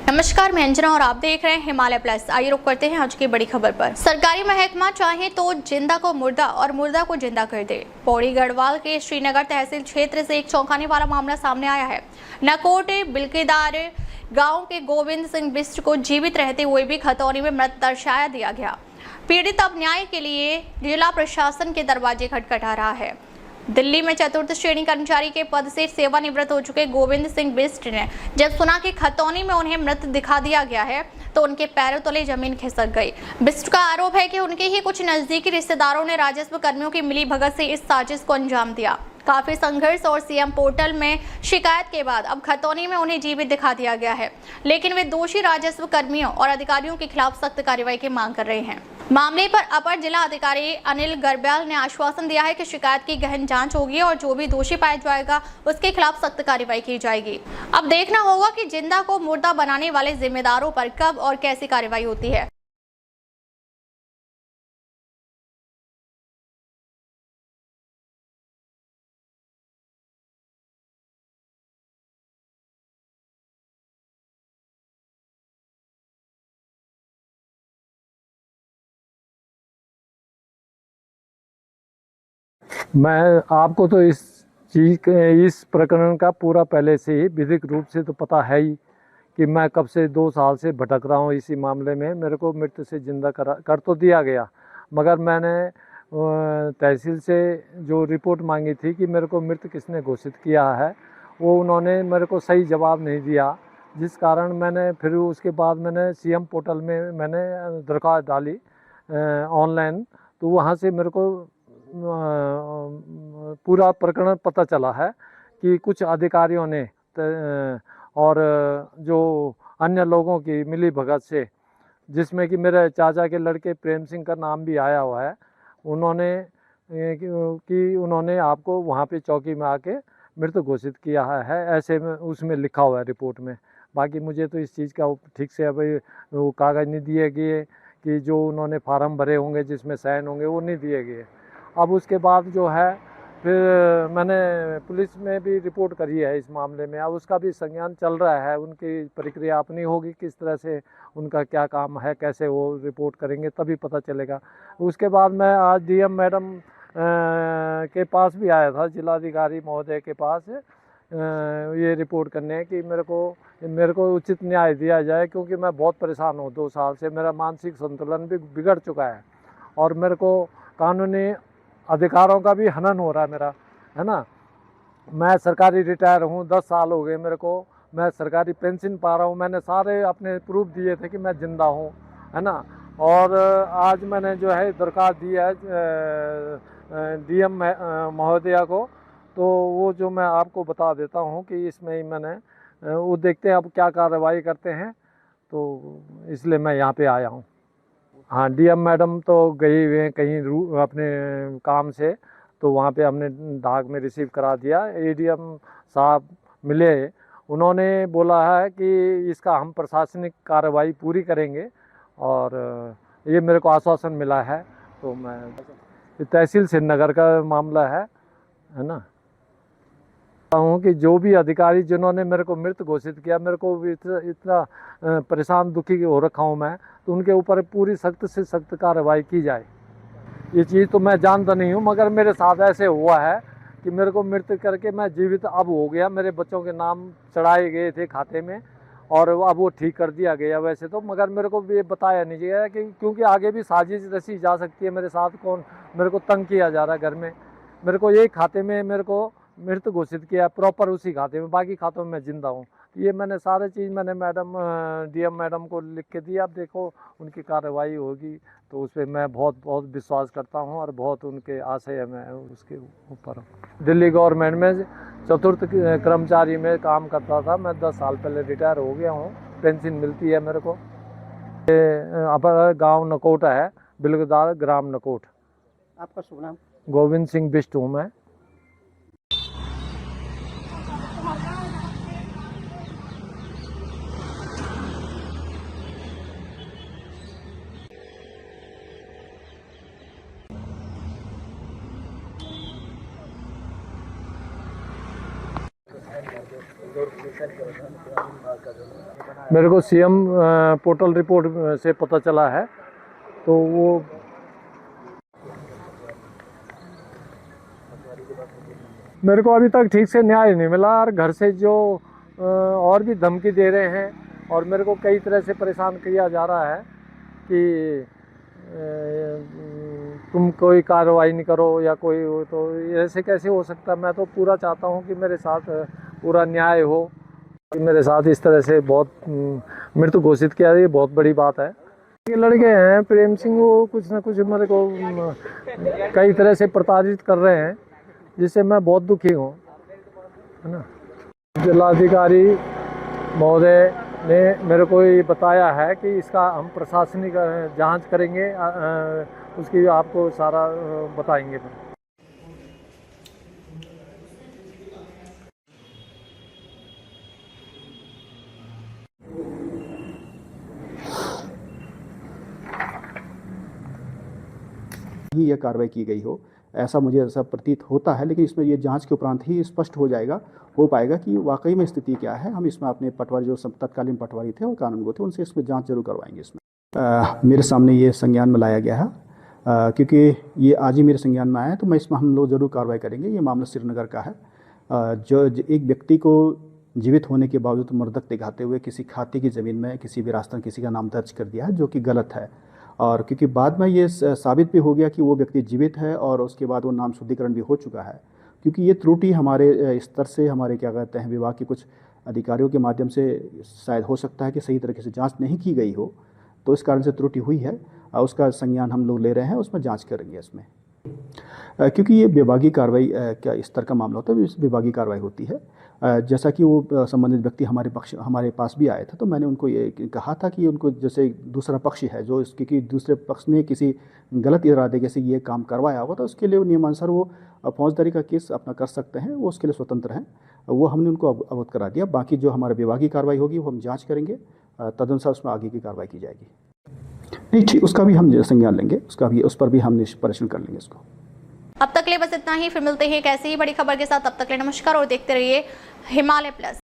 नमस्कार, मैं अंजना और आप देख रहे हैं हिमालय प्लस। आइए रुक करते हैं आज की बड़ी खबर पर। सरकारी महकमा चाहे तो जिंदा को मुर्दा और मुर्दा को जिंदा कर दे। पौड़ी गढ़वाल के श्रीनगर तहसील क्षेत्र से एक चौंकाने वाला मामला सामने आया है। नकोट बिल्केदार गांव के गोविंद सिंह बिष्ट को जीवित रहते हुए भी खतौनी में मृत दर्शाया दिया गया। पीड़ित अब न्याय के लिए जिला प्रशासन के दरवाजे खटखटा रहा है। दिल्ली में चतुर्थ श्रेणी कर्मचारी के पद से सेवानिवृत्त हो चुके गोविंद सिंह बिष्ट ने जब सुना कि खतौनी में उन्हें मृत दिखा दिया गया है तो उनके पैरों तले जमीन खिसक गई। बिष्ट का आरोप है कि उनके ही कुछ नजदीकी रिश्तेदारों ने राजस्व कर्मियों की मिलीभगत से इस साजिश को अंजाम दिया। काफी संघर्ष और सीएम पोर्टल में शिकायत के बाद अब खतौनी में उन्हें जीवित दिखा दिया गया है, लेकिन वे दोषी राजस्व कर्मियों और अधिकारियों के खिलाफ सख्त कार्रवाई की मांग कर रहे हैं। मामले पर अपर जिला अधिकारी अनिल गर्ब्याल ने आश्वासन दिया है कि शिकायत की गहन जांच होगी और जो भी दोषी पाया जाएगा उसके खिलाफ सख्त कार्रवाई की जाएगी। अब देखना होगा कि जिंदा को मुर्दा बनाने वाले जिम्मेदारों पर कब और कैसी कार्रवाई होती है। मैं आपको तो इस प्रकरण का पूरा पहले से ही विधिक रूप से तो पता है ही कि मैं कब से 2 साल से भटक रहा हूँ इसी मामले में। मेरे को मृत से जिंदा कर तो दिया गया, मगर मैंने तहसील से जो रिपोर्ट मांगी थी कि मेरे को मृत किसने घोषित किया है, वो उन्होंने मेरे को सही जवाब नहीं दिया, जिस कारण मैंने फिर उसके बाद मैंने सीएम पोर्टल में मैंने दरख्वास्त डाली ऑनलाइन। तो वहाँ से मेरे को पूरा प्रकरण पता चला है कि कुछ अधिकारियों ने और जो अन्य लोगों की मिली भगत से, जिसमें कि मेरे चाचा के लड़के प्रेम सिंह का नाम भी आया हुआ है, उन्होंने आपको वहाँ पे चौकी में आके मृत घोषित किया है, ऐसे में उसमें लिखा हुआ है रिपोर्ट में। बाकी मुझे तो इस चीज़ का ठीक से अभी वो कागज़ नहीं दिए गए कि जो उन्होंने फार्म भरे होंगे जिसमें साइन होंगे वो नहीं दिए गए। अब उसके बाद जो है फिर मैंने पुलिस में भी रिपोर्ट करी है इस मामले में। अब उसका भी संज्ञान चल रहा है, उनकी प्रक्रिया अपनी होगी, किस तरह से उनका क्या काम है, कैसे वो रिपोर्ट करेंगे तभी पता चलेगा। उसके बाद मैं आज डीएम मैडम के पास भी आया था, जिलाधिकारी महोदय के पास ये रिपोर्ट करने कि मेरे को उचित न्याय दिया जाए, क्योंकि मैं बहुत परेशान हूँ। 2 साल से मेरा मानसिक संतुलन भी बिगड़ चुका है और मेरे को कानूनी अधिकारों का भी हनन हो रहा है मेरा, है ना। मैं सरकारी रिटायर हूँ, 10 साल हो गए मेरे को, मैं सरकारी पेंशन पा रहा हूँ। मैंने सारे अपने प्रूफ दिए थे कि मैं जिंदा हूँ, है ना। और आज मैंने जो है दरख्वास्त दी है डीएम महोदया को, तो वो जो मैं आपको बता देता हूँ कि इसमें ही मैंने वो देखते हैं अब क्या कार्रवाई करते हैं, तो इसलिए मैं यहाँ पे आया हूँ। हाँ, डीएम मैडम तो गई हुए हैं कहीं अपने काम से, तो वहाँ पे हमने डाक में रिसीव करा दिया। एडीएम साहब मिले, उन्होंने बोला है कि इसका हम प्रशासनिक कार्रवाई पूरी करेंगे और ये मेरे को आश्वासन मिला है। तो मैं तहसील श्रीनगर का मामला है ना, हूँ कि जो भी अधिकारी जिन्होंने मेरे को मृत घोषित किया, मेरे को इतना परेशान दुखी हो रखा हूँ मैं, तो उनके ऊपर पूरी सख्त से सख्त कार्रवाई की जाए। ये चीज़ तो मैं जानता नहीं हूँ, मगर मेरे साथ ऐसे हुआ है कि मेरे को मृत करके मैं जीवित अब हो गया। मेरे बच्चों के नाम चढ़ाए गए थे खाते में और अब वो ठीक कर दिया गया वैसे तो, मगर मेरे को ये बताया नहीं गया कि क्योंकि आगे भी साजिश रची जा सकती है। मेरे साथ कौन मेरे को तंग किया जा रहा है घर में, मेरे को एक खाते में मेरे को मृत घोषित किया प्रॉपर उसी खाते में, बाकी खातों में मैं जिंदा हूँ। ये मैंने सारे चीज़ मैंने डीएम मैडम को लिख के दी। अब देखो उनकी कार्रवाई होगी, तो उस पर मैं बहुत विश्वास करता हूँ और बहुत उनके आशय में उसके ऊपर। दिल्ली गवर्नमेंट में चतुर्थ कर्मचारी में काम करता था मैं, 10 साल पहले रिटायर हो गया हूँ। पेंशन मिलती है मेरे को। गाँव नकोट है, बिल्केदार ग्राम नकोट। आपका शुभ नाम? गोविंद सिंह बिष्ट हूँ मैं। मेरे को सीएम पोर्टल रिपोर्ट से पता चला है, तो वो मेरे को अभी तक ठीक से न्याय नहीं मिला, और घर से जो और भी धमकी दे रहे हैं और मेरे को कई तरह से परेशान किया जा रहा है कि तुम कोई कार्रवाई नहीं करो या कोई हो, तो ऐसे कैसे हो सकता। मैं तो पूरा चाहता हूँ कि मेरे साथ पूरा न्याय हो, कि मेरे साथ इस तरह से बहुत मृत्यु घोषित किया, ये बहुत बड़ी बात है। ये लड़के हैं प्रेम सिंह, वो कुछ ना कुछ मेरे को कई तरह से प्रताड़ित कर रहे हैं, जिससे मैं बहुत दुखी हूँ, है ना। जिलाधिकारी महोदय ने मेरे को ये बताया है कि इसका हम प्रशासनिक जांच करेंगे, उसकी आपको सारा बताएंगे। ही यह कार्रवाई की गई हो, ऐसा मुझे ऐसा प्रतीत होता है, लेकिन इसमें ये जांच के उपरांत ही स्पष्ट हो पाएगा कि वाकई में स्थिति क्या है। हम इसमें अपने पटवारी जो तत्कालीन पटवारी थे और कानूनगो थे, उनसे इसमें जांच जरूर करवाएंगे। इसमें मेरे सामने ये संज्ञान में लाया गया है, क्योंकि ये आज ही मेरे संज्ञान में आया है, तो मैं इसमें हम लोग ज़रूर कार्रवाई करेंगे। ये मामला श्रीनगर का है, जो एक व्यक्ति को जीवित होने के बावजूद मर्दक दिखाते हुए किसी खाते की ज़मीन में किसी विरासत में किसी का नाम दर्ज कर दिया है, जो कि गलत है। और क्योंकि बाद में ये साबित भी हो गया कि वो व्यक्ति जीवित है और उसके बाद वो नाम शुद्धिकरण भी हो चुका है, क्योंकि ये त्रुटि हमारे स्तर से, हमारे क्या कहते हैं, विभाग के कुछ अधिकारियों के माध्यम से शायद हो सकता है कि सही तरीके से जांच नहीं की गई हो, तो इस कारण से त्रुटि हुई है। उसका संज्ञान हम लोग ले रहे हैं, उसमें जांच करेंगे इसमें, क्योंकि ये विभागीय कार्रवाई का स्तर का मामला होता है, विभागीय कार्रवाई होती है। जैसा कि वो संबंधित व्यक्ति हमारे पास भी आए थे, तो मैंने उनको ये कहा था कि उनको जैसे दूसरा पक्ष है जो क्योंकि दूसरे पक्ष ने किसी गलत इरादे से ये काम करवाया होगा, तो उसके लिए नियमानुसार वो फौजदारी का केस अपना कर सकते हैं, वो उसके लिए स्वतंत्र हैं। वो हमने उनको अवगत करा दिया। बाकी जो हमारा विभागीय कार्रवाई होगी वो हम जाँच करेंगे, तदनुसार उसमें आगे की कार्रवाई की जाएगी। नहीं ठीक, उसका भी हम संज्ञान लेंगे, उस पर भी हम निष्परीक्षण कर लेंगे इसको। अब तक ले बस इतना ही, फिर मिलते हैं एक ऐसी ही बड़ी खबर के साथ। तब तक ले नमस्कार और देखते रहिए हिमालय प्लस।